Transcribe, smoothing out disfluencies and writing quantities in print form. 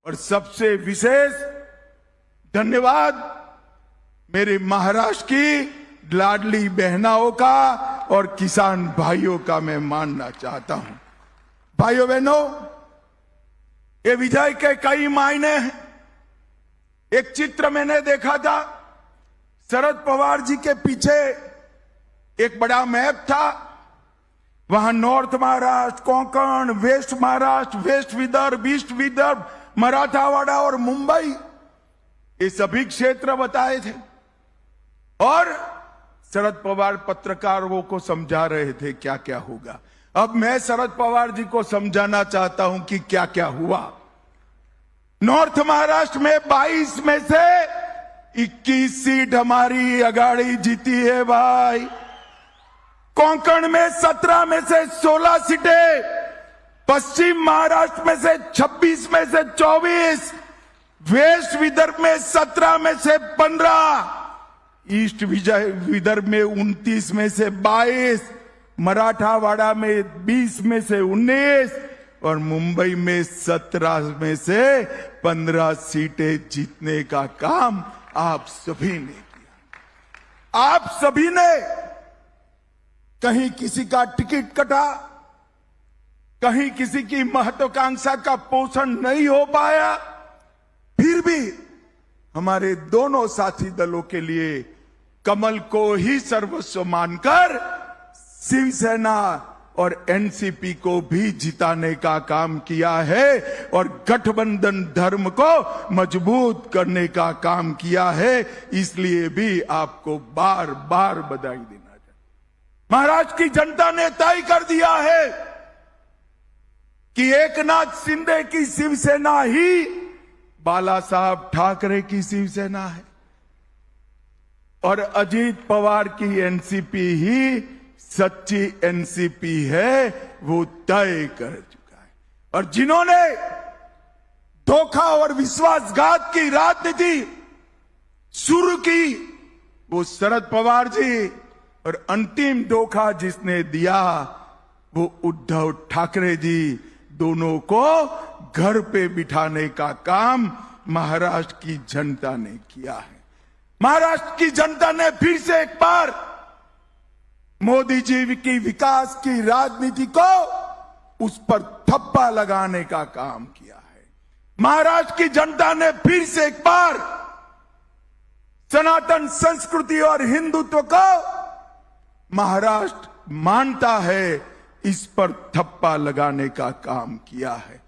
और सबसे विशेष धन्यवाद मेरे महाराष्ट्र की लाडली बहनाओं का और किसान भाइयों का मैं मानना चाहता हूं। भाइयों बहनों, ये विजय के कई मायने हैं। एक चित्र मैंने देखा था, शरद पवार जी के पीछे एक बड़ा मैप था। वहां north Maharashtra, Konkan, west Maharashtra, west Vidarbha, east Vidarbha, Marathwada और मुंबई, ये सभी क्षेत्र बताए थे। और शरद पवार पत्रकारों को समझा रहे थे क्या क्या होगा। अब मैं शरद पवार जी को समझाना चाहता हूं कि क्या क्या हुआ। नॉर्थ महाराष्ट्र में 22 में से 21 सीट हमारी अगाड़ी जीती है भाई। कोंकण में 17 में से 16 सीटें, पश्चिम महाराष्ट्र में से 26 में से 24, वेस्ट विदर्भ में 17 में से 15, ईस्ट विदर्भ में 29 में से 22, मराठावाड़ा में 20 में से 19 और मुंबई में 17 में से 15 सीटें जीतने का काम आप सभी ने किया। आप सभी ने, कहीं किसी का टिकट कटा, कहीं किसी की महत्वाकांक्षा का पोषण नहीं हो पाया, फिर भी हमारे दोनों साथी दलों के लिए कमल को ही सर्वस्व मानकर शिवसेना और एनसीपी को भी जिताने का काम किया है और गठबंधन धर्म को मजबूत करने का काम किया है। इसलिए भी आपको बार बार बधाई देना चाहिए। महाराष्ट्र की जनता ने तय कर दिया है कि एकनाथ शिंदे की शिवसेना ही बाला साहब ठाकरे की शिवसेना है और अजीत पवार की एनसीपी ही सच्ची एनसीपी है, वो तय कर चुका है। और जिन्होंने धोखा और विश्वासघात की राजनीति शुरू की, वो शरद पवार जी, और अंतिम धोखा जिसने दिया वो उद्धव ठाकरे जी। दोनों को घर पे बिठाने का काम महाराष्ट्र की जनता ने किया है। महाराष्ट्र की जनता ने फिर से एक बार मोदी जी की विकास की राजनीति को उस पर थप्पा लगाने का काम किया है। महाराष्ट्र की जनता ने फिर से एक बार सनातन संस्कृति और हिंदुत्व को महाराष्ट्र मानता है, इस पर थप्पा लगाने का काम किया है।